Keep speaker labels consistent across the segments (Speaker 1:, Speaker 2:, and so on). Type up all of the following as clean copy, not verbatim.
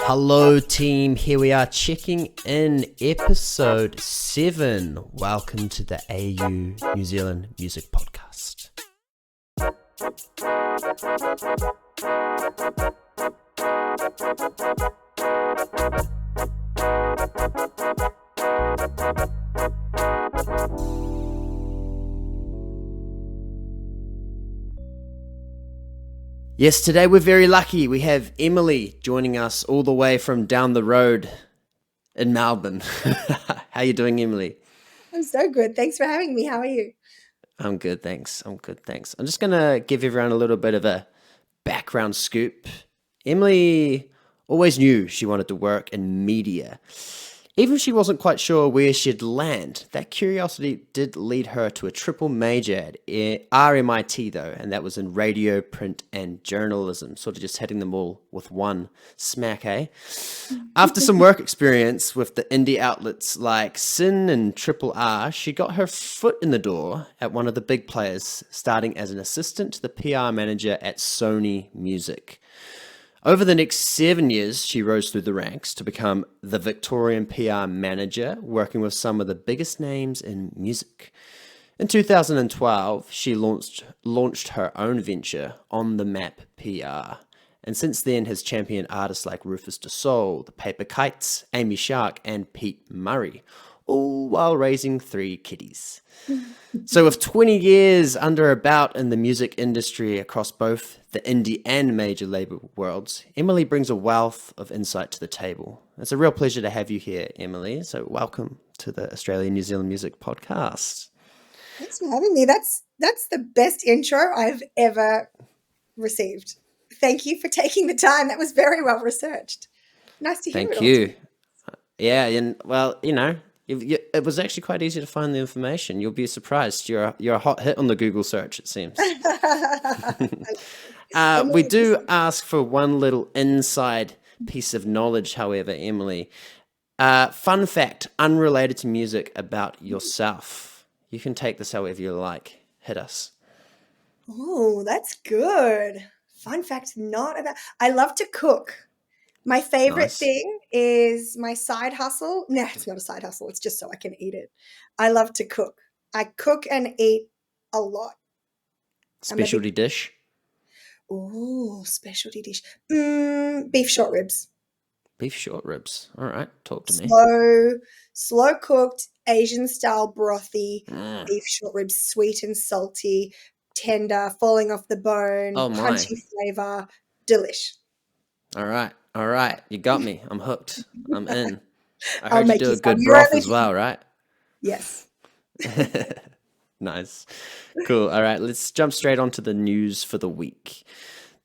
Speaker 1: Hello team, here we are checking in episode 7. Welcome to the AU New Zealand Music Podcast. Yes, today we're very lucky. We have Emily joining us all the way from down the road in Melbourne. How you doing, Emily?
Speaker 2: I'm so good. Thanks for having me. How are you?
Speaker 1: I'm good, thanks. I'm just going to give everyone a little bit of a background scoop. Emily always knew she wanted to work in media. Even if she wasn't quite sure where she'd land, that curiosity did lead her to a triple major at RMIT though, and that was in radio, print, and journalism, sort of just hitting them all with one smack, eh? After some work experience with the indie outlets like Sin and Triple R, she got her foot in the door at one of the big players, starting as an assistant to the PR manager at Sony Music. Over the next 7 years, she rose through the ranks to become the Victorian PR manager, working with some of the biggest names in music. In 2012, she launched her own venture, On The Map PR, and since then has championed artists like RÜFÜS DU SOL, The Paper Kites, Amy Shark, and Pete Murray, all while raising 3 kitties. So with 20 years under her belt in the music industry across both the indie and major label worlds, Emily brings a wealth of insight to the table. It's a real pleasure to have you here, Emily. So welcome to the Australian New Zealand Music Podcast.
Speaker 2: Thanks for having me. That's the best intro I've ever received. Thank you for taking the time. That was very well researched. Nice to hear.
Speaker 1: Thank you. Yeah, and well, it was actually quite easy to find the information. You'll be surprised. You're a hot hit on the Google search, it seems. We do ask for one little inside piece of knowledge, however, Emily. Fun fact, unrelated to music, about yourself. You can take this however you like. Hit us.
Speaker 2: Oh, that's good. Fun fact, I love to cook. My favorite thing is my side hustle. No, it's not a side hustle. It's just so I can eat it. I love to cook. I cook and eat a lot.
Speaker 1: Specialty dish?
Speaker 2: Oh, specialty dish. Beef short ribs.
Speaker 1: Beef short ribs. All right. Talk to me.
Speaker 2: Slow cooked, Asian style brothy beef short ribs, sweet and salty, tender, falling off the bone, crunchy flavor, delish.
Speaker 1: All right. You got me. I'm hooked. I'm in. I heard you do a good broth as well, right?
Speaker 2: Yes.
Speaker 1: Nice. Cool. All right. Let's jump straight onto the news for the week.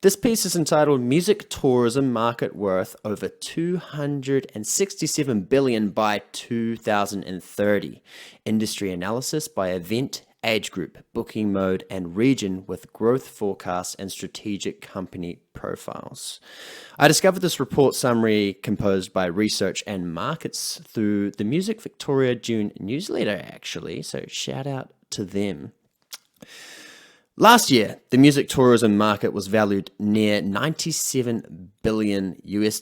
Speaker 1: This piece is entitled Music Tourism Market Worth Over $267 billion by 2030. Industry analysis by event, age group, booking mode, and region with growth forecasts and strategic company profiles. I discovered this report summary composed by Research and Markets through the Music Victoria June newsletter, actually, so shout out to them. Last year, the music tourism market was valued near $97 billion US,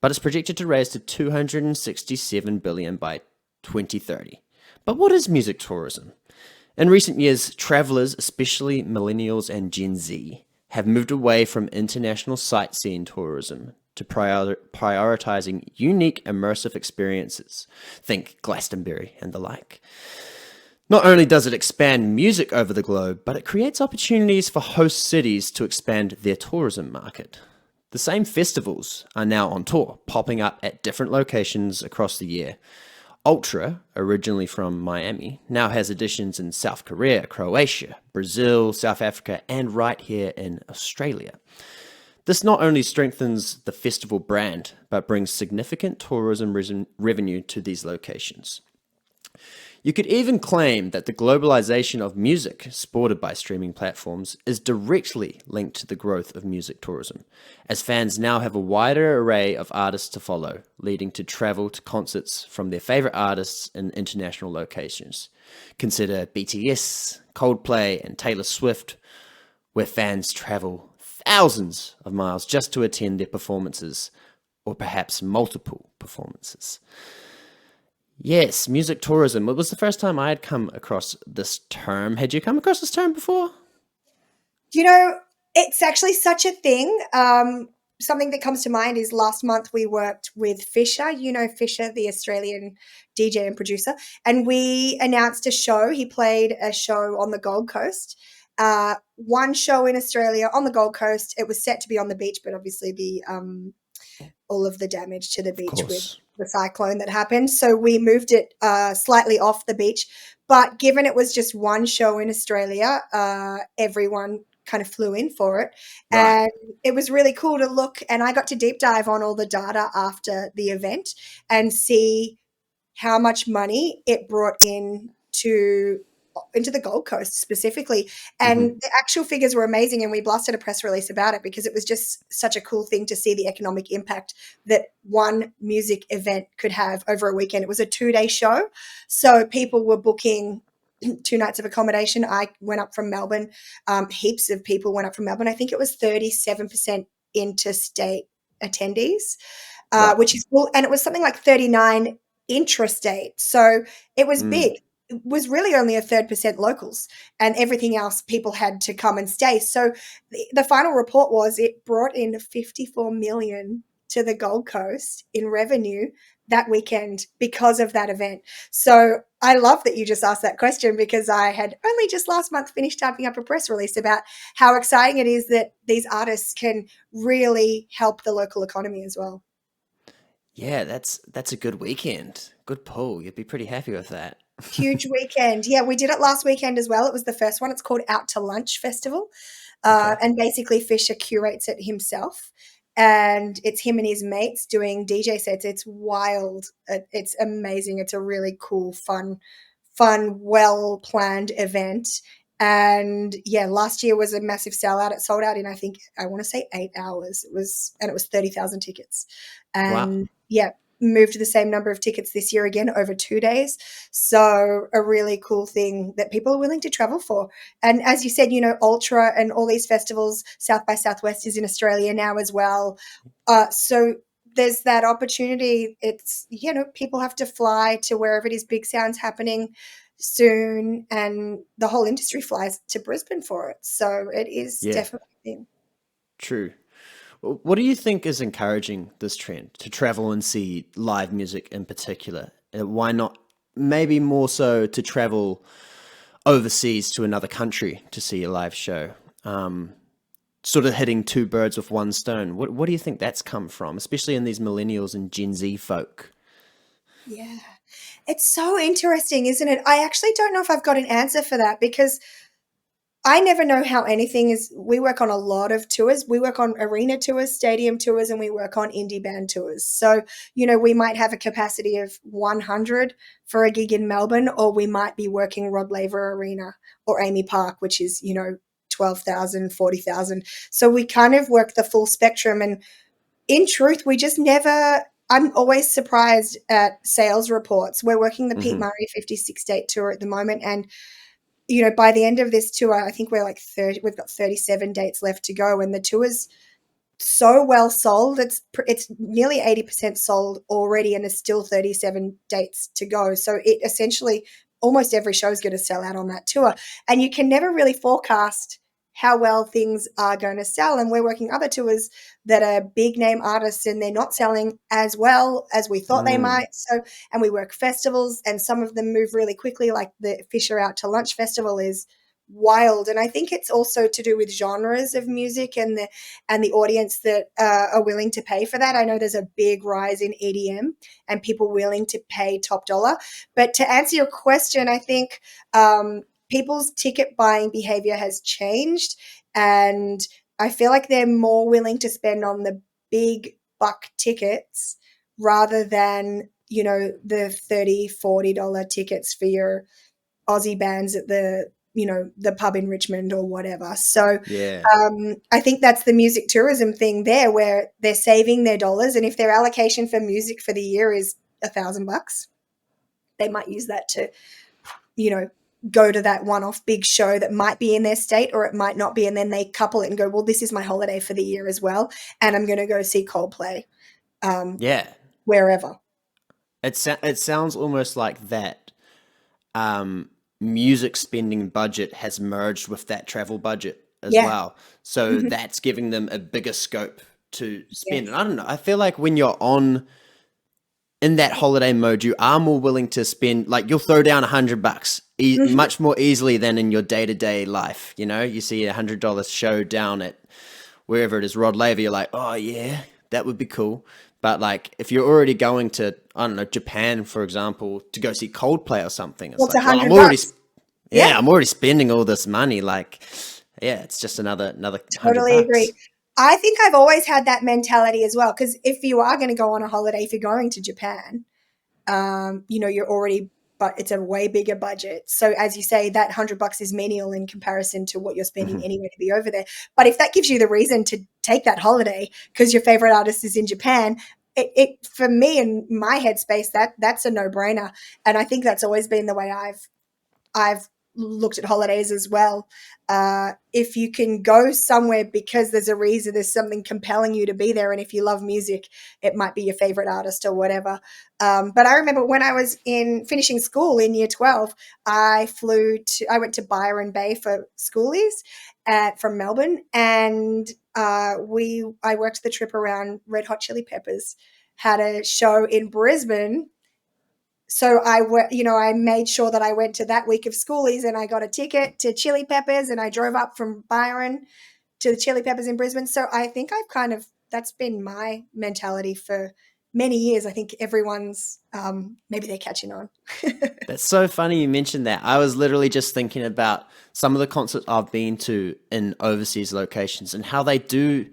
Speaker 1: but it's projected to raise to $267 billion by 2030. But what is music tourism? In recent years, travelers, especially millennials and Gen Z, have moved away from international sightseeing tourism to prioritizing unique immersive experiences. Think Glastonbury and the like. Not only does it expand music over the globe, but it creates opportunities for host cities to expand their tourism market. The same festivals are now on tour, popping up at different locations across the year. Ultra, originally from Miami, now has editions in South Korea, Croatia, Brazil, South Africa, and right here in Australia. This not only strengthens the festival brand, but brings significant tourism revenue to these locations. You could even claim that the globalization of music, supported by streaming platforms, is directly linked to the growth of music tourism, as fans now have a wider array of artists to follow, leading to travel to concerts from their favorite artists in international locations. Consider BTS, Coldplay, and Taylor Swift, where fans travel thousands of miles just to attend their performances, or perhaps multiple performances. Yes, music tourism. It was the first time I had come across this term. Had you come across this term before?
Speaker 2: You know, it's actually such a thing. Something that comes to mind is last month we worked with Fisher, Fisher, the Australian DJ and producer, and we announced a show. He played a show on the Gold Coast. One show in Australia on the Gold Coast. It was set to be on the beach, but obviously the all of the damage to the
Speaker 1: Of
Speaker 2: beach with
Speaker 1: course.
Speaker 2: the cyclone that happened. So we moved it slightly off the beach. But given it was just one show in Australia, everyone kind of flew in for it.
Speaker 1: Right.
Speaker 2: And it was really cool to look. And I got to deep dive on all the data after the event and see how much money it brought in into the Gold Coast specifically. And
Speaker 1: Hmm.
Speaker 2: the actual figures were amazing. And we blasted a press release about it because it was just such a cool thing to see the economic impact that one music event could have over a weekend. It was a 2-day show. So people were booking 2 nights of accommodation. I went up from Melbourne. Heaps of people went up from Melbourne. I think it was 37% interstate attendees,
Speaker 1: Right.
Speaker 2: which is cool. And it was something like 39 intrastate. So it was
Speaker 1: Mm.
Speaker 2: big. It was really only a third percent locals, and everything else people had to come and stay. So the final report was it brought in 54 million to the Gold Coast in revenue that weekend because of that event. So I love that you just asked that question because I had only just last month finished typing up a press release about how exciting it is that these artists can really help the local economy as well.
Speaker 1: Yeah, that's a good weekend. Good pull. You'd be pretty happy with that.
Speaker 2: Huge weekend. Yeah, we did it last weekend as well. It was the first one. It's called Out to Lunch Festival.
Speaker 1: Okay.
Speaker 2: And basically, Fisher curates it himself. And it's him and his mates doing DJ sets. It's wild. It's amazing. It's a really cool, fun, well planned event. And yeah, last year was a massive sellout. It sold out in, I think, I want to say 8 hours. It was 30,000 tickets.
Speaker 1: Wow.
Speaker 2: And yeah, moved the same number of tickets this year again over 2 days. So a really cool thing that people are willing to travel for. And as you said, Ultra and all these festivals, South by Southwest is in Australia now as well. So there's that opportunity. It's, people have to fly to wherever it is big sounds happening soon, and the whole industry flies to Brisbane for it. So it is
Speaker 1: Yeah,
Speaker 2: definitely a thing.
Speaker 1: true. What do you think is encouraging this trend to travel and see live music in particular? Why not maybe more so to travel overseas to another country to see a live show? Sort of hitting two birds with one stone. What do you think that's come from, especially in these millennials and Gen Z folk?
Speaker 2: Yeah. It's so interesting, isn't it? I actually don't know if I've got an answer for that because I never know how anything is. We work on a lot of tours. We work on arena tours, stadium tours, and we work on indie band tours. So, we might have a capacity of 100 for a gig in Melbourne, or we might be working Rod Laver Arena or Amy Park, which is, 12,000, 40,000. So we kind of work the full spectrum. And in truth, we just never. I'm always surprised at sales reports. We're working the Pete
Speaker 1: Hmm.
Speaker 2: Murray 56 date tour at the moment, and by the end of this tour, I think we're like 30, we've got 37 dates left to go, and the tour's so well sold. It's nearly 80% sold already, and there's still 37 dates to go. So it essentially almost every show is going to sell out on that tour, and you can never really forecast how well things are going to sell. And we're working other tours that are big name artists, and they're not selling as well as we thought they
Speaker 1: Mm.
Speaker 2: might. So, and we work festivals, and some of them move really quickly, like the Fisher Out to Lunch Festival is wild. And I think it's also to do with genres of music and the audience that are willing to pay for that. I know there's a big rise in EDM and people willing to pay top dollar. But to answer your question, I think people's ticket buying behavior has changed. And I feel like they're more willing to spend on the big buck tickets rather than, the $30, $40 tickets for your Aussie bands at the pub in Richmond or whatever. So
Speaker 1: Yeah.
Speaker 2: I think that's the music tourism thing there, where they're saving their dollars, and if their allocation for music for the year is $1,000, they might use that to, you know, go to that one-off big show that might be in their state or it might not be, and then they couple it and go, well, this is my holiday for the year as well, and I'm going to go see Coldplay.
Speaker 1: Yeah.
Speaker 2: wherever.
Speaker 1: It sounds almost like that music spending budget has merged with that travel budget as
Speaker 2: Yeah.
Speaker 1: well. So
Speaker 2: Mhm.
Speaker 1: that's giving them a bigger scope to spend. And
Speaker 2: Yes.
Speaker 1: I don't know, I feel like when you're on in that holiday mode, you are more willing to spend, like you'll throw down $100
Speaker 2: Mhm.
Speaker 1: much more easily than in your day to day life. You know, you see $100 show down at wherever it is, Rod Laver, you're like, oh yeah, that would be cool. But like, if you're already going to, I don't know, Japan, for example, to go see Coldplay or something,
Speaker 2: Well,
Speaker 1: it's
Speaker 2: it's a
Speaker 1: like, well,
Speaker 2: hundred bucks. Yeah.
Speaker 1: I'm already spending all this money. Like, yeah, it's just another hundred
Speaker 2: Totally
Speaker 1: bucks.
Speaker 2: agree. I think I've always had that mentality as well. Because if you are going to go on a holiday, if you're going to Japan, you're already, but it's a way bigger budget. So as you say, that $100 is menial in comparison to what you're spending
Speaker 1: Mhm.
Speaker 2: anyway to be over there. But if that gives you the reason to take that holiday because your favorite artist is in Japan, it for me in my headspace, that's a no brainer. And I think that's always been the way I've looked at holidays as well. If you can go somewhere because there's a reason, there's something compelling you to be there, and if you love music, it might be your favorite artist or whatever. But I remember when I was in finishing school in year 12, I went to Byron Bay for schoolies from Melbourne, and I worked the trip around Red Hot Chili Peppers, had a show in Brisbane, so I made sure that I went to that week of schoolies and I got a ticket to Chili Peppers and I drove up from Byron to the Chili Peppers in Brisbane. So I think that's been my mentality for many years. I think everyone's, maybe they're catching on.
Speaker 1: That's so funny you mentioned that. I was literally just thinking about some of the concerts I've been to in overseas locations and how they do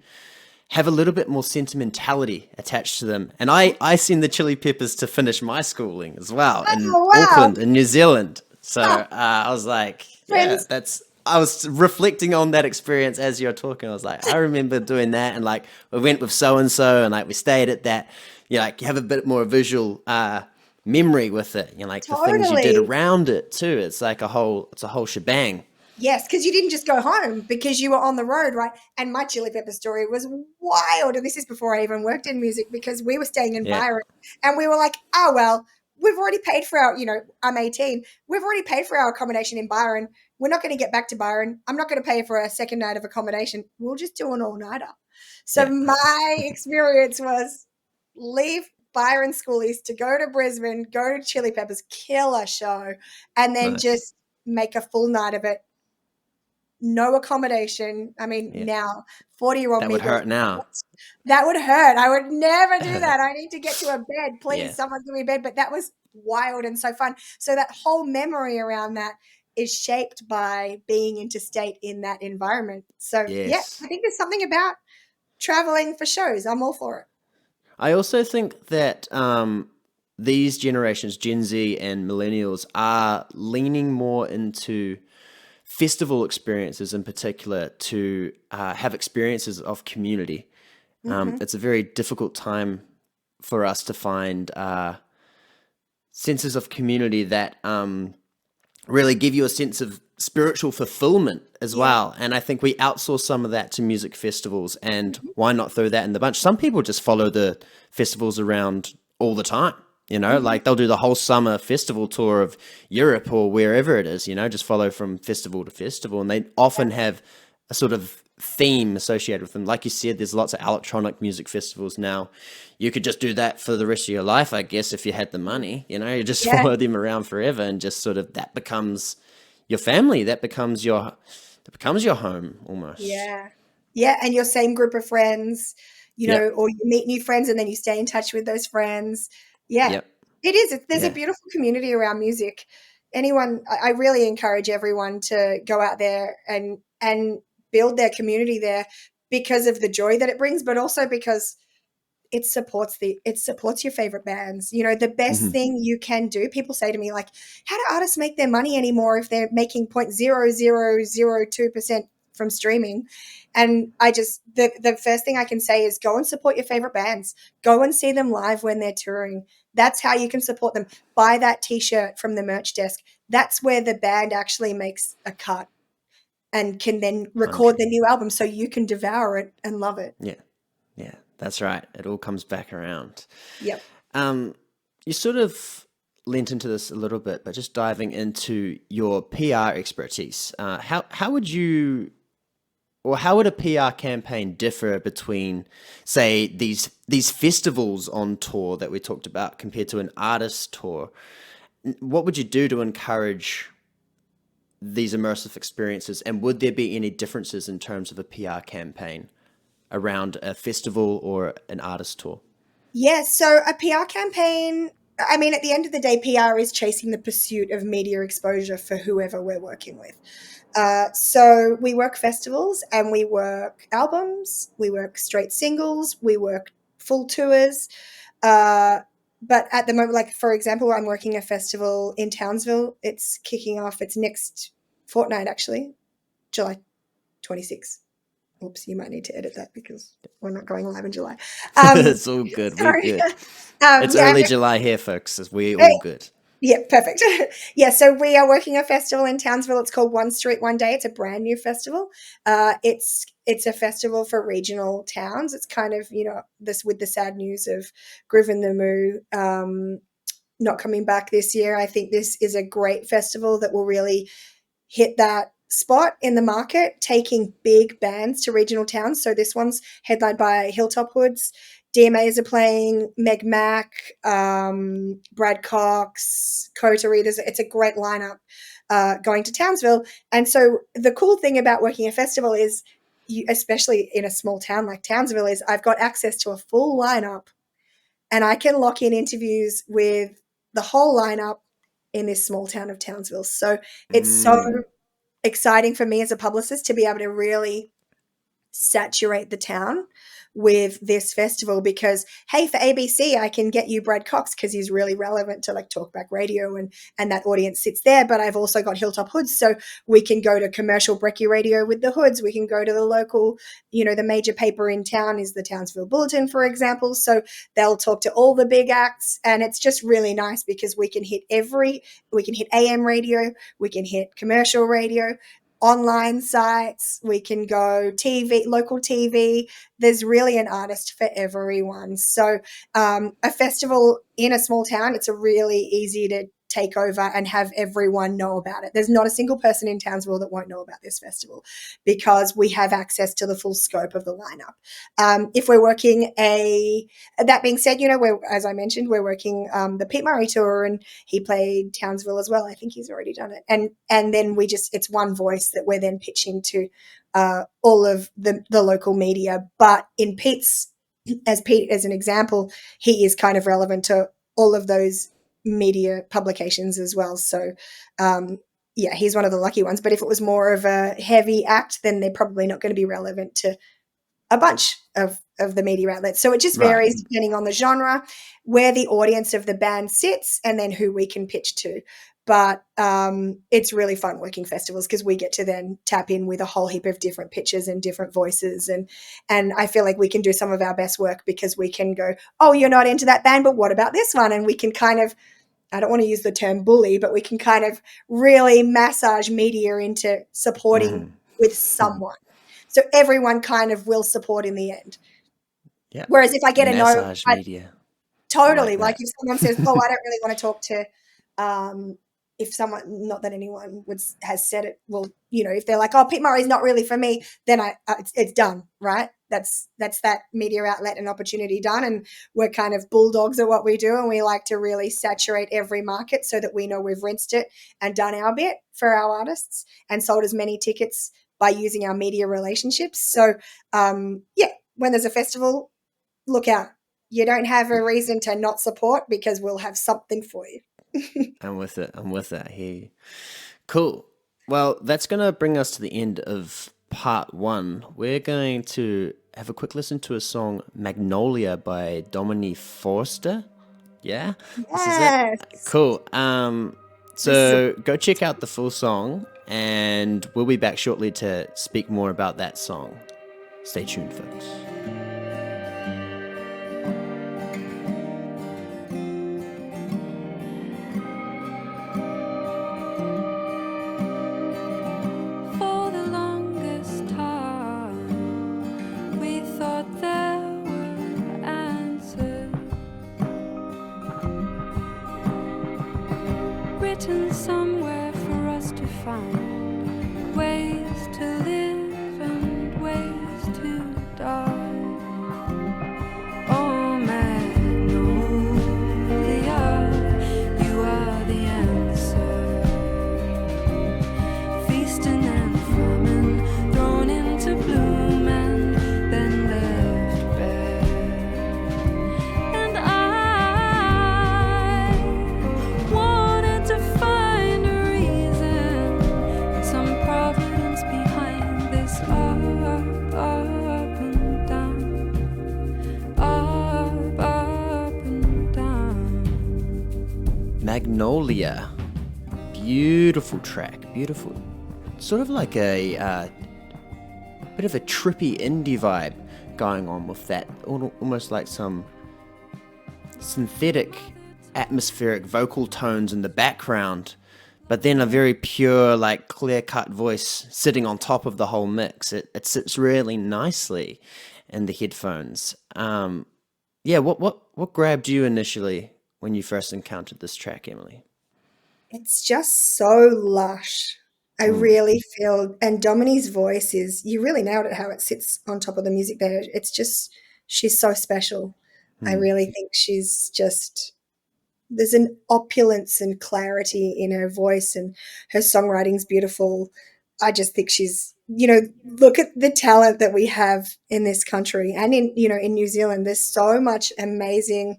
Speaker 1: have a little bit more sentimentality attached to them. And I seen the Chili Peppers to finish my schooling as well in
Speaker 2: Oh, wow.
Speaker 1: Auckland in New Zealand. So
Speaker 2: Ah,
Speaker 1: I was like, yeah,
Speaker 2: friends.
Speaker 1: I was reflecting on that experience as you're talking. I was like, I remember doing that. And like, we went with so and so and like we stayed at that. Like you have a bit more visual, memory with it. Like the things you did
Speaker 2: Totally.
Speaker 1: around it too. It's a whole shebang.
Speaker 2: Yes, because you didn't just go home because you were on the road, right? And my Chili Pepper story was wild. And this is before I even worked in music because we were staying in
Speaker 1: Yeah.
Speaker 2: Byron and we were like, oh, well, we've already paid for I'm 18. We've already paid for our accommodation in Byron. We're not going to get back to Byron. I'm not going to pay for a second night of accommodation. We'll just do an all nighter. So
Speaker 1: Yeah.
Speaker 2: my experience was leave Byron schoolies to go to Brisbane, go to Chili Peppers, kill a show, and then
Speaker 1: Nice.
Speaker 2: just make a full night of it, no accommodation. I mean,
Speaker 1: Yeah.
Speaker 2: now 40-year-old
Speaker 1: That
Speaker 2: me
Speaker 1: would
Speaker 2: goes,
Speaker 1: hurt now.
Speaker 2: "What? That would hurt. I would never do that. I need to get to a bed. Please,
Speaker 1: Yeah.
Speaker 2: someone give me a bed." But that was wild and so fun. So that whole memory around that is shaped by being interstate in that environment. So yeah, I
Speaker 1: Yes.
Speaker 2: think there's something about traveling for shows. I'm all for it.
Speaker 1: I also think that these generations, Gen Z and millennials, are leaning more into festival experiences in particular to have experiences of community.
Speaker 2: Mhm.
Speaker 1: It's a very difficult time for us to find senses of community that really give you a sense of spiritual fulfillment as
Speaker 2: Yeah.
Speaker 1: well. And I think we outsource some of that to music festivals. And why not throw that in the bunch? Some people just follow the festivals around all the time.
Speaker 2: Mhm.
Speaker 1: Like they'll do the whole summer festival tour of Europe or wherever it is, just follow from festival to festival. And they often have a sort of theme associated with them. Like you said, there's lots of electronic music festivals now. You could just do that for the rest of your life, I guess, if you had the money. You just
Speaker 2: Yeah.
Speaker 1: follow them around forever and just sort of that becomes your family. That becomes your home almost.
Speaker 2: Yeah. Yeah, and your same group of friends,
Speaker 1: Yep.
Speaker 2: or you meet new friends and then you stay in touch with those friends. Yeah,
Speaker 1: Yep.
Speaker 2: it is. There's a
Speaker 1: Yeah.
Speaker 2: beautiful community around music. I really encourage everyone to go out there and build their community there because of the joy that it brings, but also because it supports your favorite bands. The best
Speaker 1: Hmm.
Speaker 2: thing you can do, people say to me, like, how do artists make their money anymore if they're making 0.0002% from streaming? And the first thing I can say is go and support your favorite bands. Go and see them live when they're touring. That's how you can support them. Buy that t-shirt from the merch desk. That's where the band actually makes a cut and can then record
Speaker 1: 100.
Speaker 2: the new album so you can devour it and love it.
Speaker 1: Yeah. Yeah. That's right. It all comes back around.
Speaker 2: Yep.
Speaker 1: You sort of lent into this a little bit, but just diving into your PR expertise, how would you, or how would a PR campaign differ between, say, these festivals on tour that we talked about compared to an artist tour? What would you do to encourage these immersive experiences, and would there be any differences in terms of a PR campaign around a festival or an artist tour?
Speaker 2: Yeah, so a PR campaign, I mean, at the end of the day, PR is chasing the pursuit of media exposure for whoever we're working with. So we work festivals and we work albums, we work straight singles, we work full tours. But at the moment, like for example, I'm working a festival in Townsville. It's kicking off. It's next fortnight, actually, July 26th. Oops, you might need to edit that because we're not going live in July.
Speaker 1: It's all good. We're
Speaker 2: Sorry.
Speaker 1: good. It's
Speaker 2: Yeah,
Speaker 1: early July here, folks. We all good.
Speaker 2: yeah, perfect. Yeah, so we are working a festival in Townsville. It's called One Street One Day. It's a brand new festival. It's a festival for regional towns. It's kind of, this with the sad news of Groove and the Moo not coming back this year. I think this is a great festival that will really hit that spot in the market, taking big bands to regional towns. So this one's headlined by Hilltop Hoods. DMAs are playing, Meg Mac, Brad Cox, Coterie. It's a great lineup going to Townsville. And so the cool thing about working a festival is, especially in a small town like Townsville, is I've got access to a full lineup and I can lock in interviews with the whole lineup in this small town of Townsville. So it's so exciting for me as a publicist to be able to really saturate the town with this festival because, hey, for ABC, I can get you Brad Cox because he's really relevant to like talkback radio and that audience sits there. But I've also got Hilltop Hoods, so we can go to commercial brekkie radio with the Hoods. We can go to the local, the major paper in town is the Townsville Bulletin, for example. So they'll talk to all the big acts, and it's just really nice because we can hit AM radio, we can hit commercial radio, online sites, we can go TV, local TV. There's really an artist for everyone. So a festival in a small town, it's a really easy to take over and have everyone know about it. There's not a single person in Townsville that won't know about this festival because we have access to the full scope of the lineup. If we're working that being said, as I mentioned, we're working the Pete Murray tour, and he played Townsville as well. I think he's already done it. And then it's one voice that we're then pitching to all of the local media. But in Pete as an example, he is kind of relevant to all of those media publications as well. So he's one of the lucky ones. But if it was more of a heavy act, then they're probably not going to be relevant to a bunch of the media outlets. So it just varies depending on the genre, where the audience of the band sits, and then who we can pitch to. But it's really fun working festivals because we get to then tap in with a whole heap of different pitches and different voices. And I feel like we can do some of our best work because we can go, oh, you're not into that band, but what about this one? And we can kind of, I don't want to use the term bully, but we can kind of really massage media into supporting with someone. So everyone kind of will support in the end.
Speaker 1: Yeah.
Speaker 2: Whereas if I get
Speaker 1: massage media.
Speaker 2: Totally. Like if someone says, oh, I don't really want to talk to, if someone, not that anyone has said it, well, if they're like, oh, Pete Murray's not really for me, then it's done, right? That's that media outlet and opportunity done. And we're kind of bulldogs at what we do. And we like to really saturate every market so that we know we've rinsed it and done our bit for our artists and sold as many tickets by using our media relationships. So, when there's a festival, look out. You don't have a reason to not support because we'll have something for you.
Speaker 1: I'm with it. I hear you. Cool. Well, that's going to bring us to the end of part 1. We're going to have a quick listen to a song, Magnolia by Dominique Forster. Yeah?
Speaker 2: Yes.
Speaker 1: This is it? Cool. So go check out the full song, and we'll be back shortly to speak more about that song. Stay tuned, folks.
Speaker 3: For the longest time, we thought there were written somewhere for us to find ways to live and ways to die. Oh, Magnolia, you are the answer. Feasting and famine, thrown into bloom and then left bare. And I wanted to find a reason, some providence behind this up and down, up and down.
Speaker 1: Magnolia. Beautiful track. Beautiful. Sort of like a bit of a trippy indie vibe going on with that. Almost like some synthetic atmospheric vocal tones in the background, but then a very pure, like clear-cut voice sitting on top of the whole mix. It sits really nicely in the headphones. Yeah, what grabbed you initially when you first encountered this track, Emily?
Speaker 2: It's just so lush. I really feel, and Domini's voice is, you really nailed it, how it sits on top of the music there. It's just, she's so special. I really think she's just, there's an opulence and clarity in her voice, and her songwriting's beautiful. I just think she's, look at the talent that we have in this country and in New Zealand. There's so much amazing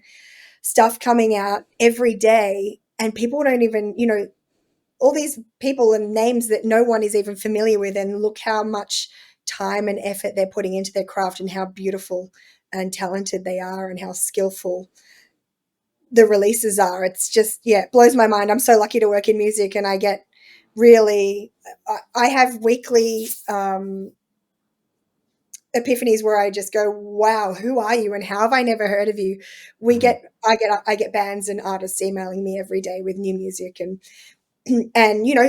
Speaker 2: stuff coming out every day, and people don't even, all these people and names that no one is even familiar with, and look how much time and effort they're putting into their craft and how beautiful and talented they are and how skillful the releases are. It's just, it blows my mind. I'm so lucky to work in music, and I get really, I have weekly epiphanies where I just go, wow, who are you and how have I never heard of you? I get bands and artists emailing me every day with new music, and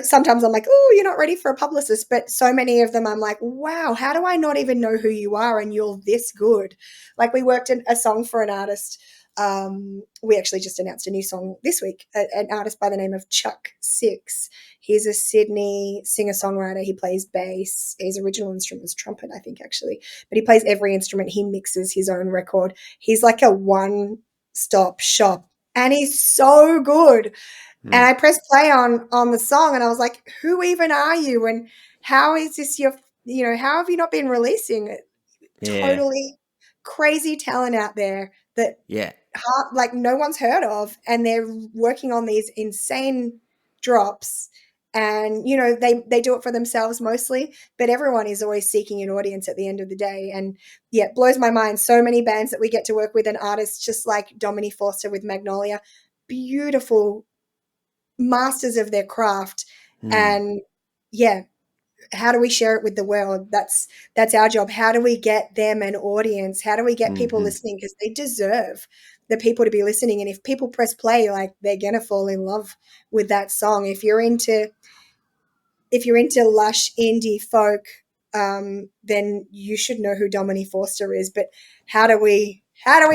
Speaker 2: sometimes I'm like, oh, you're not ready for a publicist, but so many of them I'm like, wow, how do I not even know who you are and you're this good? Like, we worked in a song for an artist. We actually just announced a new song this week, an artist by the name of Chuck Six. He's a Sydney singer-songwriter. He plays bass. His original instrument is trumpet, I think, actually, but he plays every instrument. He mixes his own record. He's like a one-stop shop, and he's so good. And I pressed play on the song, and I was like, who even are you? And how is this how have you not been releasing it?
Speaker 1: Yeah.
Speaker 2: Totally crazy talent out there that like no one's heard of, and they're working on these insane drops, and they do it for themselves mostly, but everyone is always seeking an audience at the end of the day. And it blows my mind, so many bands that we get to work with, and artists just like Dominique Forster with Magnolia, beautiful masters of their craft. And how do we share it with the world? That's our job. How do we get them an audience? How do we get people listening? Because they deserve the people to be listening. And if people press play, like, they're gonna fall in love with that song. If you're into lush indie folk, then you should know who Dominique Forster is. But how do we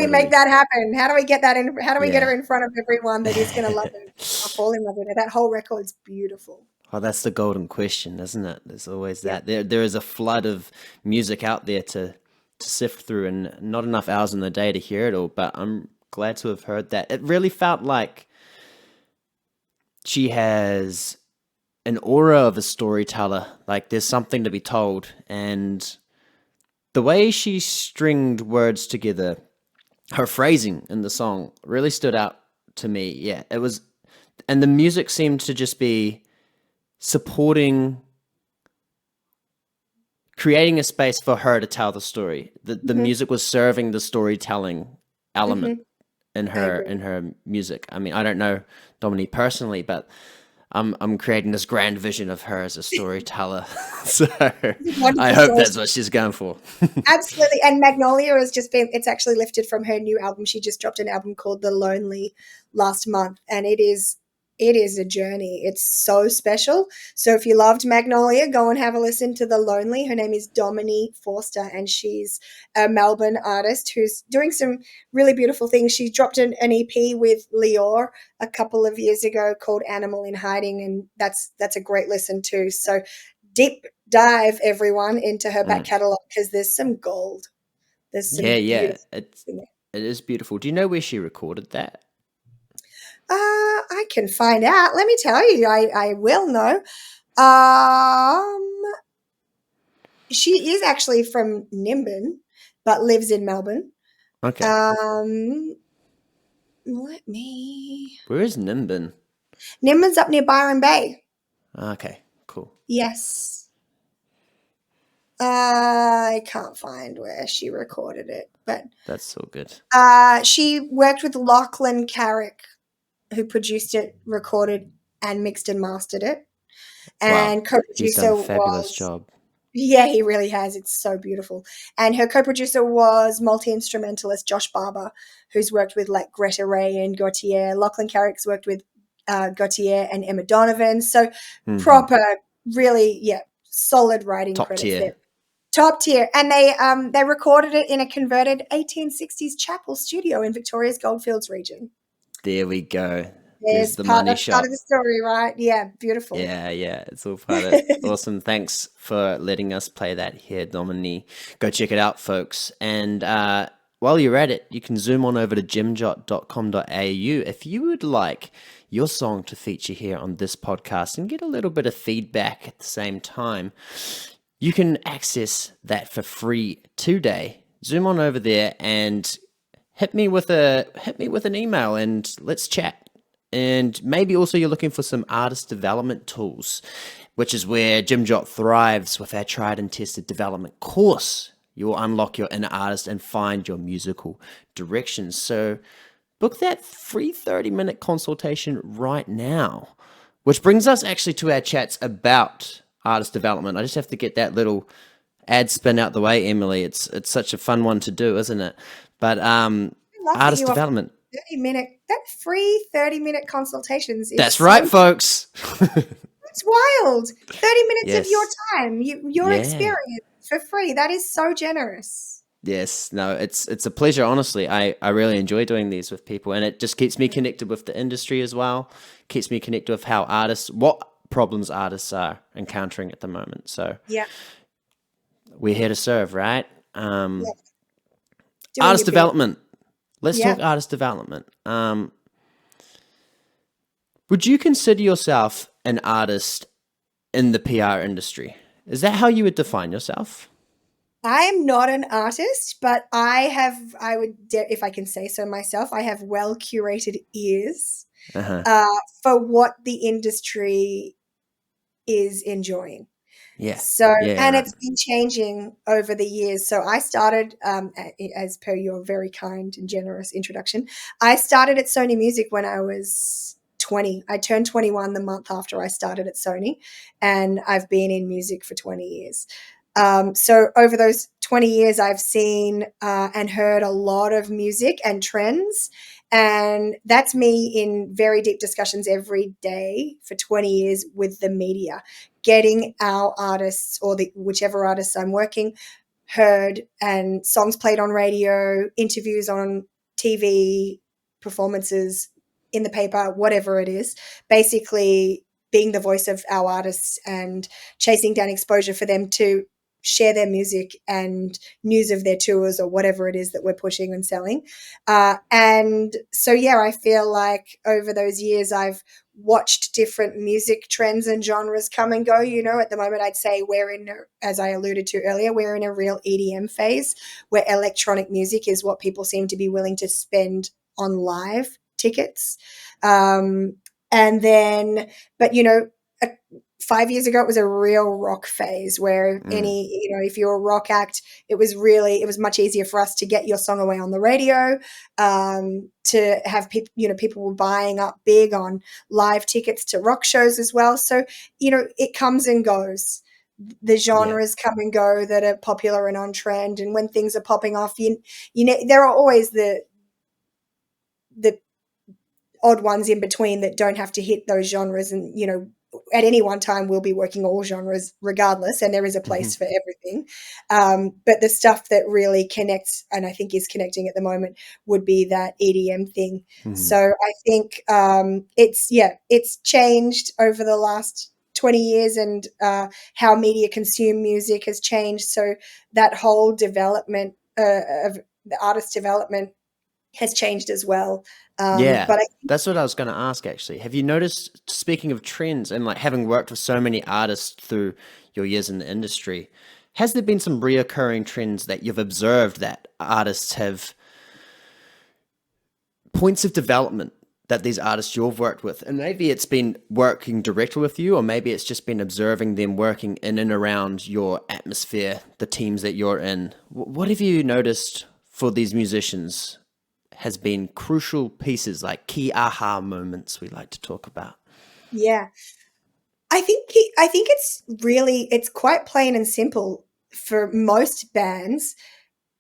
Speaker 2: make that happen? How do we get that in? How do we get her in front of everyone that is going to love it or fall in love with her? That whole record's beautiful.
Speaker 1: Oh, that's the golden question, isn't it? There's always that. There is a flood of music out there to sift through, and not enough hours in the day to hear it all. But I'm glad to have heard that. It really felt like she has an aura of a storyteller. Like, there's something to be told, and the way she stringed words together, her phrasing in the song really stood out to me. Yeah, it was, and the music seemed to just be supporting, creating a space for her to tell the story. The music was serving the storytelling element in her music. I mean, I don't know Dominique personally, but I'm creating this grand vision of her as a storyteller. So I hope that's what she's going for.
Speaker 2: Absolutely. And Magnolia has just been, it's actually lifted from her new album. She just dropped an album called The Lonely last month, and it is It is a journey. It's so special. So if you loved Magnolia, go and have a listen to The Lonely. Her name is Dominique Forster, and she's a Melbourne artist who's doing some really beautiful things. She dropped an EP with Lior a couple of years ago called Animal in Hiding, and that's a great listen too. So deep dive, everyone, into her back catalogue because there's some gold. There's some beautiful
Speaker 1: it is beautiful. Do you know where she recorded that?
Speaker 2: I can find out. Let me tell you, I will know. She is actually from Nimbin, but lives in Melbourne.
Speaker 1: Okay. Where is Nimbin?
Speaker 2: Nimbin's up near Byron Bay.
Speaker 1: Okay, cool.
Speaker 2: Yes. I can't find where she recorded it, but
Speaker 1: that's so good.
Speaker 2: She worked with Lachlan Carrick, who produced it, recorded, and mixed and mastered it. And co-producer
Speaker 1: he's done a fabulous job.
Speaker 2: Yeah, he really has. It's so beautiful. And her co-producer was multi-instrumentalist Josh Barber, who's worked with like Greta Ray and Gautier. Lachlan Carrick's worked with Gautier and Emma Donovan. So proper, really, solid writing credits there. Top tier. And they recorded it in a converted 1860s chapel studio in Victoria's Goldfields region.
Speaker 1: There we go.
Speaker 2: There's
Speaker 1: the money
Speaker 2: that's
Speaker 1: shot.
Speaker 2: Part of the story, right? Yeah, beautiful.
Speaker 1: Yeah, it's all part of it. Awesome. Thanks for letting us play that here, Dominique. Go check it out, folks. And while you're at it, you can zoom on over to gymjot.com.au if you would like your song to feature here on this podcast and get a little bit of feedback at the same time. You can access that for free today. Zoom on over there and hit me with an email and let's chat. And maybe also you're looking for some artist development tools, which is where GYMjot thrives with our tried and tested development course. You will unlock your inner artist and find your musical direction. So book that free 30-minute consultation right now, which brings us actually to our chats about artist development. I just have to get that little ad spin out the way, Emily. It's such a fun one to do, isn't it? But artist development.
Speaker 2: 30-minute 30-minute consultations.
Speaker 1: That's right, folks.
Speaker 2: It's wild. 30 minutes of your time, your experience for free. That is so generous.
Speaker 1: Yes, no, it's a pleasure. Honestly, I really enjoy doing these with people, and it just keeps me connected with the industry as well. Keeps me connected with what problems artists are encountering at the moment. So we're here to serve, right? Artist development. Let's talk artist development. Would you consider yourself an artist in the PR industry? Is that how you would define yourself?
Speaker 2: I am not an artist, but if I can say so myself, I have well curated ears for what the industry is enjoying. And it's been changing over the years. So I started, as per your very kind and generous introduction, I started at Sony Music when I was 20. I turned 21 the month after I started at Sony, and I've been in music for 20 years. So over those 20 years, I've seen and heard a lot of music and trends. And that's me in very deep discussions every day for 20 years with the media, getting our artists or whichever artists I'm working heard, and songs played on radio, interviews on TV, performances in the paper, whatever it is, basically being the voice of our artists and chasing down exposure for them to share their music and news of their tours or whatever it is that we're pushing and selling. And so, I feel like over those years I've watched different music trends and genres come and go. You know, at the moment I'd say as I alluded to earlier, we're in a real EDM phase where electronic music is what people seem to be willing to spend on live tickets. But 5 years ago, it was a real rock phase where if you're a rock act, it was much easier for us to get your song away on the radio, to have people were buying up big on live tickets to rock shows as well. So, it comes and goes. The genres come and go that are popular and on trend. And when things are popping off, there are always the odd ones in between that don't have to hit those genres. And, you know, at any one time we'll be working all genres regardless, and there is a place for everything. But the stuff that really connects, and I think is connecting at the moment, would be that EDM thing. So I think it's changed over the last 20 years, and how media consume music has changed. So that whole development of the artist development has changed as well. But
Speaker 1: that's what I was going to ask, actually. Have you noticed, speaking of trends and like having worked with so many artists through your years in the industry, has there been some reoccurring trends that you've observed that artists have, points of development that these artists you've worked with, and maybe it's been working directly with you, or maybe it's just been observing them working in and around your atmosphere, the teams that you're in? What have you noticed for these musicians has been crucial pieces, like key aha moments we like to talk about?
Speaker 2: Yeah, I think it's quite plain and simple for most bands.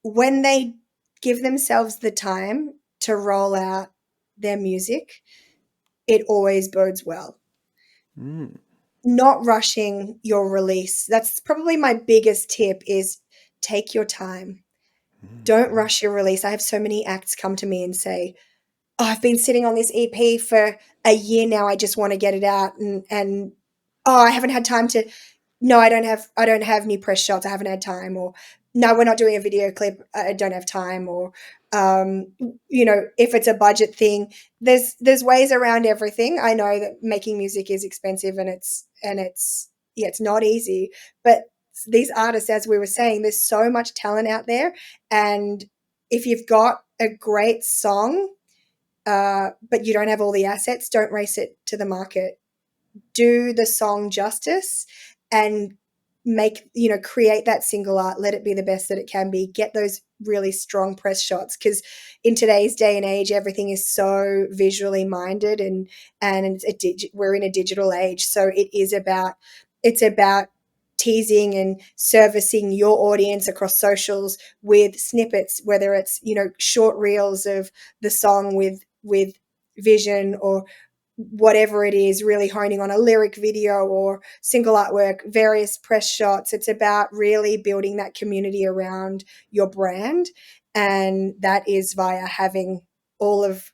Speaker 2: When they give themselves the time to roll out their music, it always bodes well. Not rushing your release. That's probably my biggest tip, is take your time. Don't rush your release. I have so many acts come to me and say, "Oh, I've been sitting on this EP for a year now. I just want to get it out." And oh, I haven't had time to, no, I don't have new press shots. I haven't had time. Or no, we're not doing a video clip. I don't have time. Or, you know, if it's a budget thing, there's ways around everything. I know that making music is expensive, and it's not easy, but these artists, as we were saying, there's so much talent out there. And if you've got a great song, but you don't have all the assets, don't race it to the market. Do the song justice and create that single art. Let it be the best that it can be. Get those really strong press shots, because in today's day and age, everything is so visually minded, and we're in a digital age. So it's about teasing and servicing your audience across socials with snippets, whether it's, you know, short reels of the song with vision, or whatever it is, really honing on a lyric video or single artwork, various press shots. It's about really building that community around your brand, and that is via having all of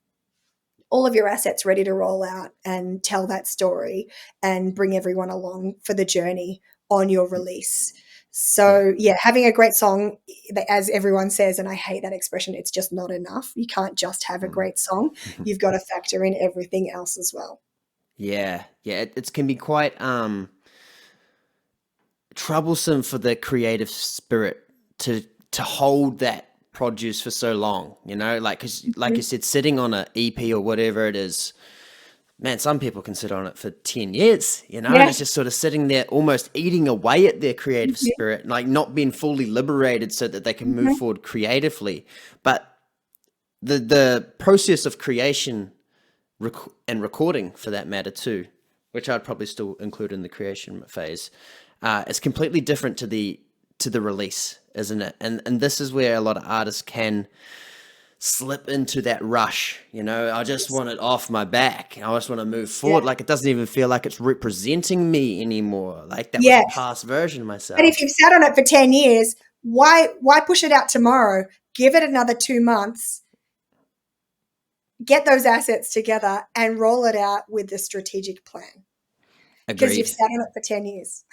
Speaker 2: your assets ready to roll out and tell that story and bring everyone along for the journey on your release. So yeah, having a great song, as everyone says, and I hate that expression, it's just not enough. You can't just have a great song. You've got to factor in everything else as well.
Speaker 1: Yeah, it can be quite troublesome for the creative spirit to hold that produce for so long, you know, like, because like you said, sitting on an EP or whatever it is, man, some people can sit on it for 10 years, you know, and it's just sort of sitting there almost eating away at their creative spirit, like not being fully liberated so that they can move forward creatively. But the process of creation and recording, for that matter too, which I'd probably still include in the creation phase, is completely different to the release, isn't it? And this is where a lot of artists can slip into that rush, you know. I just want it off my back. I just want to move forward. Like, it doesn't even feel like it's representing me anymore. Like, that was a past version of myself.
Speaker 2: And if you've sat on it for 10 years, why push it out tomorrow? Give it another 2 months. Get those assets together and roll it out with a strategic plan. Because you've sat on it for 10 years.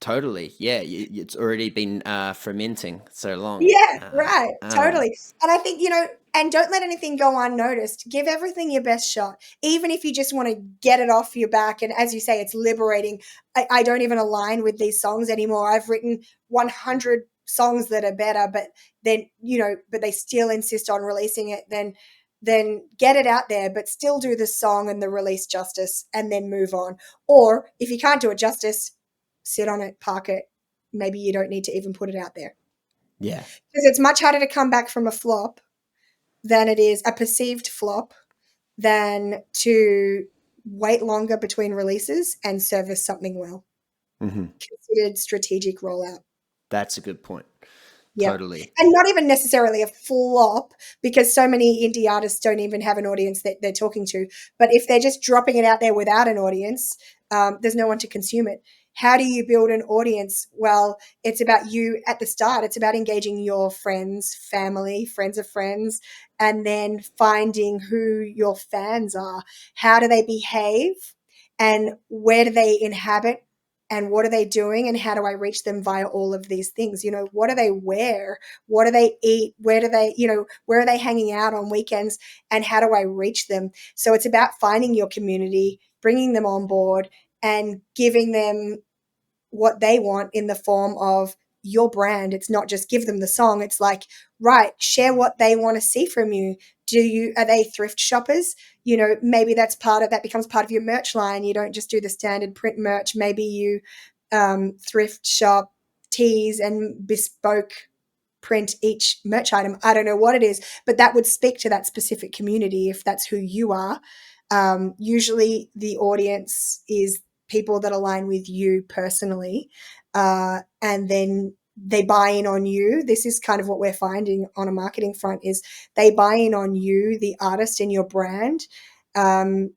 Speaker 1: Totally. Yeah. It's already been fermenting so long.
Speaker 2: Yeah, right. Totally. And I think, you know, and don't let anything go unnoticed. Give everything your best shot, even if you just want to get it off your back. And as you say, it's liberating. I don't even align with these songs anymore. I've written 100 songs that are better, but then, you know, but they still insist on releasing it. Then get it out there, but still do the song and the release justice, and then move on. Or if you can't do it justice, sit on it, park it. Maybe you don't need to even put it out there.
Speaker 1: Yeah.
Speaker 2: Because it's much harder to come back from a flop than it is a perceived flop, than to wait longer between releases and service something well. Considered strategic rollout.
Speaker 1: That's a good point.
Speaker 2: Yeah.
Speaker 1: Totally.
Speaker 2: And not even necessarily a flop, because so many indie artists don't even have an audience that they're talking to. But if they're just dropping it out there without an audience, there's no one to consume it. How do you build an audience? Well, it's about you at the start. It's about engaging your friends, family, friends of friends, and then finding who your fans are. How do they behave? And where do they inhabit? And what are they doing, and how do I reach them via all of these things? You know, what do they wear? What do they eat? Where do they, you know, where are they hanging out on weekends, and how do I reach them? So it's about finding your community, bringing them on board, and giving them what they want in the form of your brand. It's not just give them the song. It's like, right, share what they want to see from you. Are they thrift shoppers? You know, maybe that becomes part of your merch line. You don't just do the standard print merch. Maybe you thrift shop tees and bespoke print each merch item. I don't know what it is, but that would speak to that specific community if that's who you are. Usually the audience is people that align with you personally, and then they buy in on you. This is kind of what we're finding on a marketing front, is they buy in on you, the artist, and your brand. And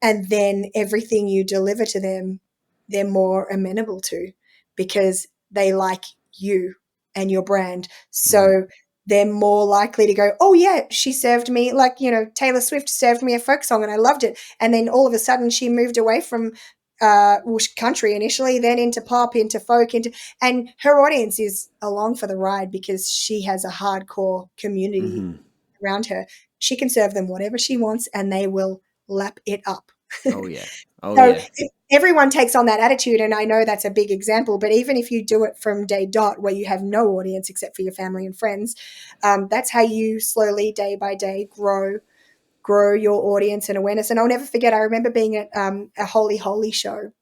Speaker 2: then everything you deliver to them, they're more amenable to, because they like you and your brand. So they're more likely to go, oh yeah, she served me, like, you know, Taylor Swift served me a folk song and I loved it. And then all of a sudden she moved away from country initially, then into pop, into folk, and her audience is along for the ride because she has a hardcore community around her. She can serve them whatever she wants and they will lap it up.
Speaker 1: Oh yeah. Oh
Speaker 2: So
Speaker 1: yeah.
Speaker 2: everyone takes on that attitude, and I know that's a big example, but even if you do it from day dot where you have no audience except for your family and friends, that's how you slowly, day by day, grow your audience and awareness. And I'll never forget, I remember being at a Holy Holy show.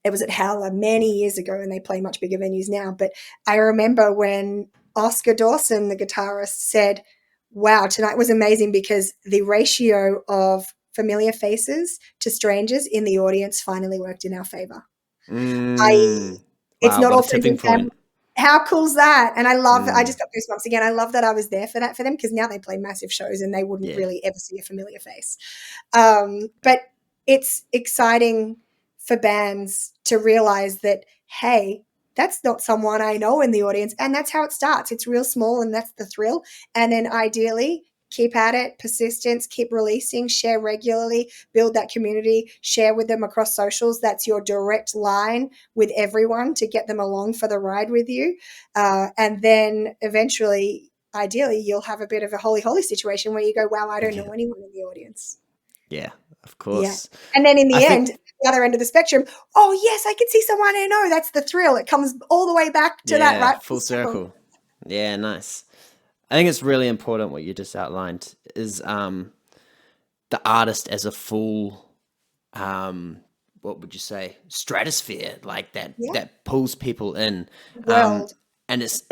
Speaker 2: It was at Howler many years ago, and they play much bigger venues now. But I remember when Oscar Dawson, the guitarist, said, wow, tonight was amazing because the ratio of familiar faces to strangers in the audience finally worked in our favor. It's
Speaker 1: Wow,
Speaker 2: not
Speaker 1: what
Speaker 2: all
Speaker 1: a
Speaker 2: friends
Speaker 1: tipping
Speaker 2: and family.
Speaker 1: point.
Speaker 2: How cool's that? And I just got goosebumps again. I love that I was there for that for them, because now they play massive shows and they wouldn't
Speaker 1: Yeah.
Speaker 2: really ever see a familiar face. But it's exciting for bands to realize that, hey, that's not someone I know in the audience. And that's how it starts. It's real small, and that's the thrill. And then ideally, keep at it, persistence, keep releasing, share regularly, build that community, share with them across socials. That's your direct line with everyone to get them along for the ride with you. And then eventually, ideally, you'll have a bit of a holy holy situation where you go, wow, I don't
Speaker 1: Yeah.
Speaker 2: know anyone in the audience.
Speaker 1: Yeah, of
Speaker 2: Yeah.
Speaker 1: course.
Speaker 2: And then in
Speaker 1: I
Speaker 2: the
Speaker 1: think,
Speaker 2: end, the other end of the spectrum, oh, yes, I can see someone I know. That's the thrill. It comes all the way back to that,
Speaker 1: yeah,
Speaker 2: right?
Speaker 1: full circle. Yeah, nice. I think it's really important what you just outlined is the artist as a full, what would you say, stratosphere, like
Speaker 2: Yeah.
Speaker 1: that pulls people in.
Speaker 2: World.
Speaker 1: And it's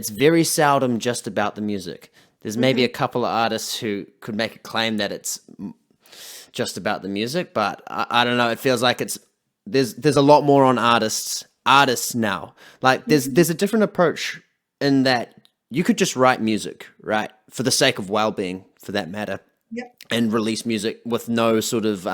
Speaker 1: very seldom just about the music. There's maybe a couple of artists who could make a claim that it's just about the music, but I don't know. It feels like there's a lot more on artists now. Like there's a different approach in that you could just write music, right, for the sake of well-being, for that matter,
Speaker 2: Yep.
Speaker 1: and release music with no sort of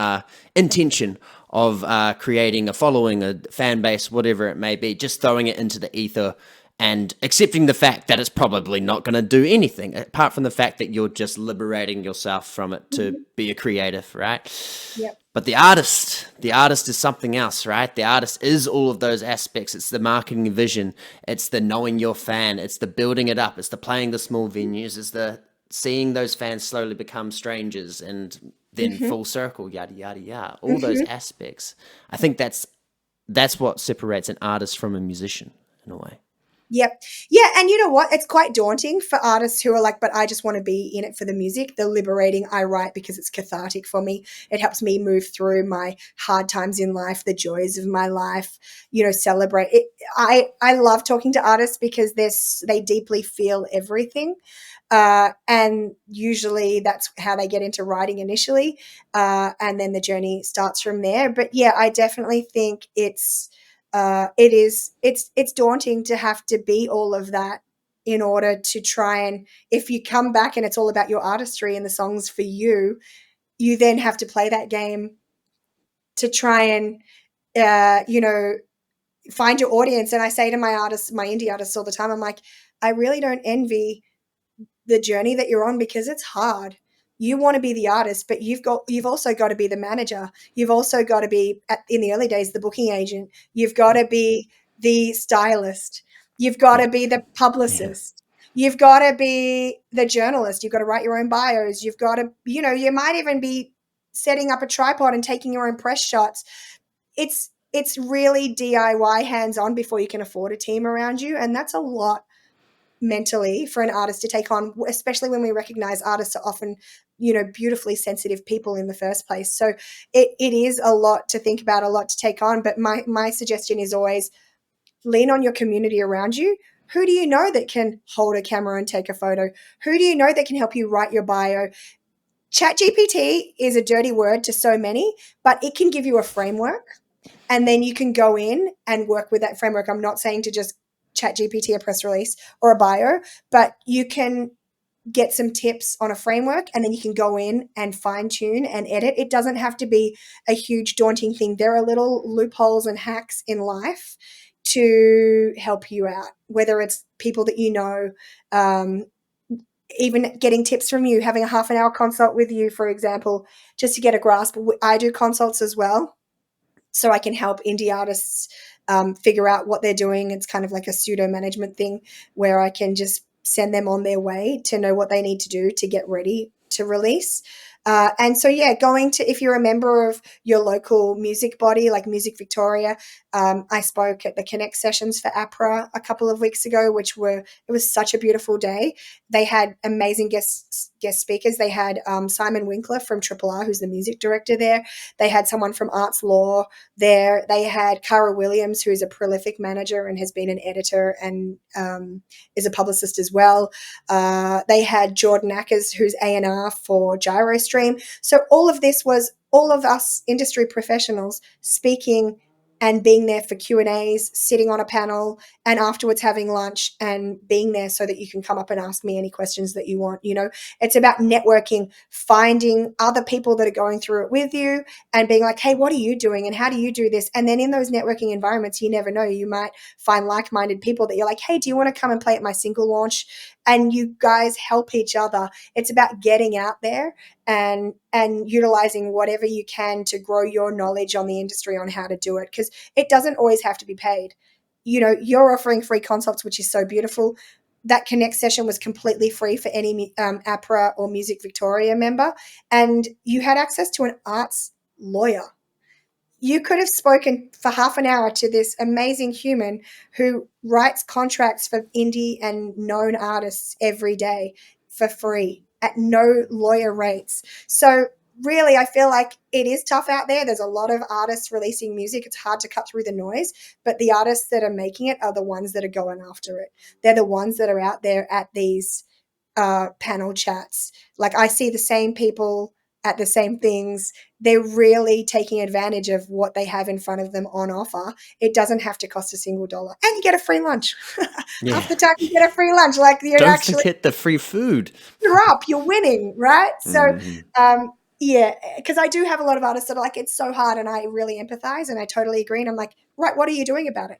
Speaker 1: intention of creating a following, a fan base, whatever it may be, just throwing it into the ether and accepting the fact that it's probably not going to do anything apart from the fact that you're just liberating yourself from it to be a creative, right?
Speaker 2: Yep.
Speaker 1: But the artist is something else, right? The artist is all of those aspects. It's the marketing vision. It's the knowing your fan. It's the building it up. It's the playing the small venues. It's the seeing those fans slowly become strangers and then full circle, yada, yada, yada. All those aspects. I think that's what separates an artist from a musician in a way.
Speaker 2: Yep. Yeah. And you know what? It's quite daunting for artists who are like, but I just want to be in it for the music. The liberating, I write because it's cathartic for me. It helps me move through my hard times in life, the joys of my life, you know, celebrate it. I love talking to artists because they deeply feel everything. And usually that's how they get into writing initially. And then the journey starts from there. But yeah, I definitely think it's it's daunting to have to be all of that in order to try, and if you come back and it's all about your artistry and the songs for you, you then have to play that game to try and find your audience. And I say to my artists, my indie artists all the time, I'm like, I really don't envy the journey that you're on, because it's hard. You want to be the artist, but you've also got to be the manager. You've also got to be, in the early days, the booking agent. You've got to be the stylist. You've got to be the publicist. You've got to be the journalist. You've got to write your own bios. You've got to, you might even be setting up a tripod and taking your own press shots. It's really DIY, hands-on, before you can afford a team around you. And that's a lot mentally for an artist to take on, especially when we recognize artists are often, beautifully sensitive people in the first place. So it is a lot to think about, a lot to take on. But my suggestion is always lean on your community around you. Who do you know that can hold a camera and take a photo? Who do you know that can help you write your bio? ChatGPT is a dirty word to so many, but it can give you a framework, and then you can go in and work with that framework. I'm not saying to just ChatGPT a press release or a bio, but you can get some tips on a framework, and then you can go in and fine tune and edit. It doesn't have to be a huge daunting thing. There are little loopholes and hacks in life to help you out, whether it's people that even getting tips from you, having a half an hour consult with you, for example, just to get a grasp. I do consults as well, so I can help indie artists figure out what they're doing. It's kind of like a pseudo management thing where I can just send them on their way to know what they need to do to get ready to release. And so, if you're a member of your local music body, like Music Victoria, I spoke at the Connect sessions for APRA a couple of weeks ago, it was such a beautiful day. They had amazing guest speakers. They had Simon Winkler from Triple R, who's the music director there. They had someone from Arts Law there. They had Cara Williams, who is a prolific manager and has been an editor and is a publicist as well. They had Jordan Ackers, who's A&R for Gyrostream. So all of this was all of us industry professionals speaking and being there for Q&As, sitting on a panel, and afterwards having lunch and being there so that you can come up and ask me any questions that you want. It's about networking, finding other people that are going through it with you and being like, hey, what are you doing and how do you do this? And then in those networking environments, you never know, you might find like-minded people that you're like, hey, do you want to come and play at my single launch? And you guys help each other. It's about getting out there and utilizing whatever you can to grow your knowledge on the industry on how to do it, because it doesn't always have to be paid. You're offering free consults, which is so beautiful. That Connect session was completely free for any APRA or Music Victoria member, and you had access to an arts lawyer. You could have spoken for half an hour to this amazing human who writes contracts for indie and known artists every day for free at no lawyer rates. So really, I feel like it is tough out there. There's a lot of artists releasing music. It's hard to cut through the noise, but the artists that are making it are the ones that are going after it. They're the ones that are out there at these panel chats. Like, I see the same people at the same things. They're really taking advantage of what they have in front of them on offer. It doesn't have to cost a single $1, and you get a free lunch. Half the time you get a free lunch. Like,
Speaker 1: Don't forget the free food.
Speaker 2: You're up. You're winning, right? So, because I do have a lot of artists that are like, it's so hard, and I really empathize, and I totally agree. And I'm like, right, what are you doing about it?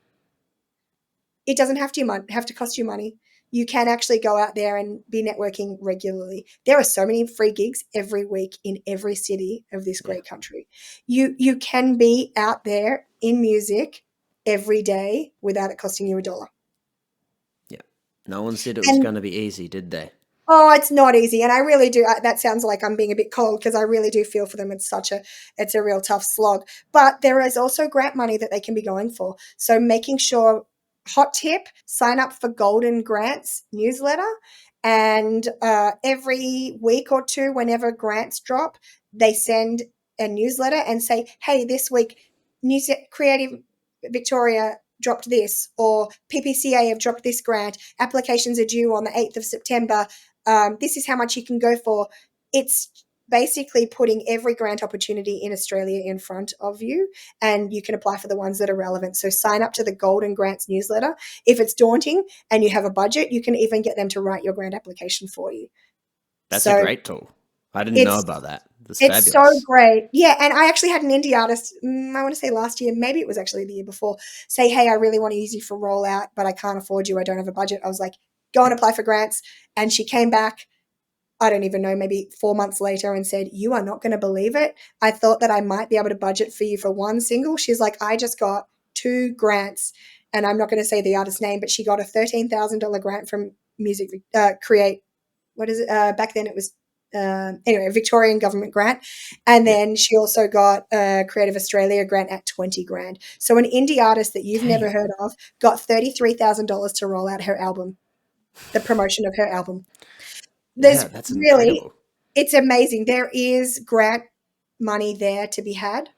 Speaker 2: It doesn't have to cost you money. You can actually go out there and be networking regularly. There are so many free gigs every week in every city of this great country. You can be out there in music every day without it costing you $1.
Speaker 1: Yeah. No one said it was going to be easy, did they?
Speaker 2: Oh, it's not easy. And I really do. That sounds like I'm being a bit cold, because I really do feel for them. It's a real tough slog. But there is also grant money that they can be going for. So making sure, hot tip, sign up for Golden Grants newsletter. And every week or two, whenever grants drop, they send a newsletter and say, hey, this week, Creative Victoria dropped this, or PPCA have dropped this grant. Applications are due on the 8th of September. This is how much you can go for. It's basically putting every grant opportunity in Australia in front of you, and you can apply for the ones that are relevant. So sign up to the Golden Grants newsletter. If it's daunting and you have a budget, you can even get them to write your grant application for you.
Speaker 1: That's a great tool. I didn't know about that. That's
Speaker 2: it's
Speaker 1: fabulous.
Speaker 2: So great. Yeah. And I actually had an indie artist, I want to say last year, maybe it was actually the year before, say, hey, I really want to use you for rollout, but I can't afford you. I don't have a budget. I was like, go and apply for grants. And she came back, I don't even know, maybe 4 months later and said, you are not going to believe it. I thought that I might be able to budget for you for one single. She's like, I just got 2 grants, and I'm not going to say the artist's name, but she got a $13,000 grant from Music Create. What is it? Back then it was, anyway, a Victorian government grant. And then she also got a Creative Australia grant at 20 grand. So an indie artist that you've never heard of got $33,000 to roll out her album, the promotion of her album.
Speaker 1: That's
Speaker 2: really,
Speaker 1: incredible.
Speaker 2: It's amazing. There is grant money there to be had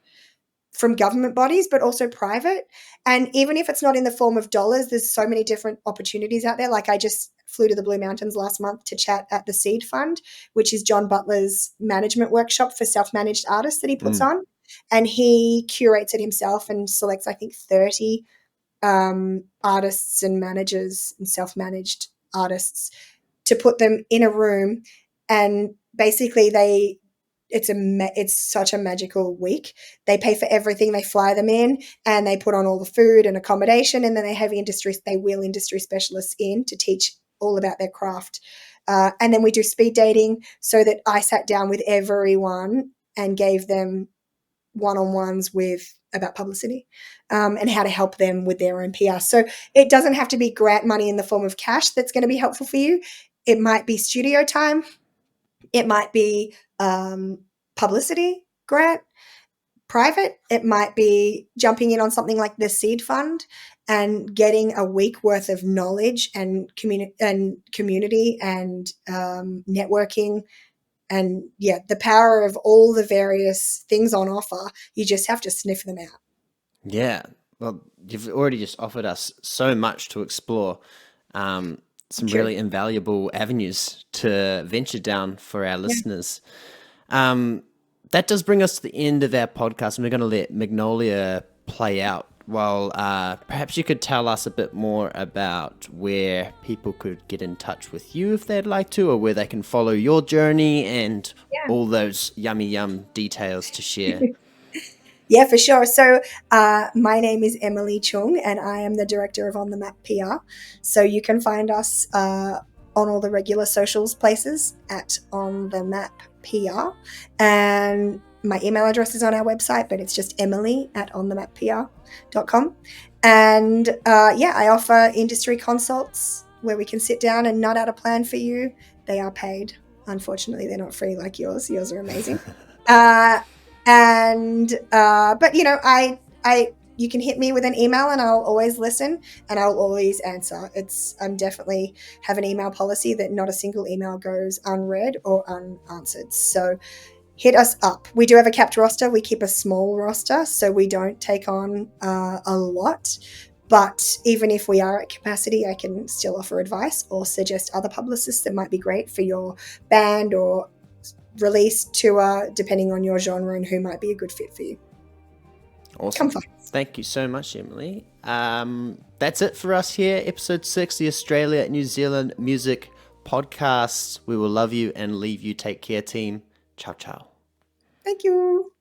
Speaker 2: from government bodies, but also private. And even if it's not in the form of dollars, there's so many different opportunities out there. Like I just flew to the Blue Mountains last month to chat at the Seed Fund, which is John Butler's management workshop for self-managed artists that he puts on. And he curates it himself and selects, I think, 30 artists and managers and self-managed artists to put them in a room. And basically it's such a magical week. They pay for everything. They fly them in and they put on all the food and accommodation, and then they wheel industry specialists in to teach all about their craft. And then we do speed dating, so that I sat down with everyone and gave them one-on-ones about publicity and how to help them with their own PR. So it doesn't have to be grant money in the form of cash that's going to be helpful for you. It might be studio time. It might be publicity grant, private. It might be jumping in on something like the Seed Fund and getting a week worth of knowledge and community and networking. And the power of all the various things on offer, you just have to sniff them out.
Speaker 1: Yeah. Well, you've already just offered us so much to explore. Some really invaluable avenues to venture down for our listeners. That does bring us to the end of our podcast, and we're going to let Magnolia play out. Well, perhaps you could tell us a bit more about where people could get in touch with you if they'd like to, or where they can follow your journey and all those yum details to share.
Speaker 2: Yeah, for sure. So my name is Emily Cheung, and I am the director of On the Map PR. So you can find us on all the regular socials places at On the Map PR. And my email address is on our website, but it's just emily@onthemappr.com. And I offer industry consults where we can sit down and nut out a plan for you. They are paid. Unfortunately, they're not free like yours. Yours are amazing. But you can hit me with an email and I'll always listen and I'll always answer. I'm definitely have an email policy that not a single email goes unread or unanswered. So hit us up. We do have a capped roster. We keep a small roster, so we don't take on a lot. But even if we are at capacity, I can still offer advice or suggest other publicists that might be great for your band or release tour, depending on your genre and who might be a good fit for you.
Speaker 1: Awesome. Thank you so much, Emily. That's it for us here. Episode 6, the Australia New Zealand Music Podcast. We will love you and leave you. Take care, team. Ciao, ciao.
Speaker 2: Thank you.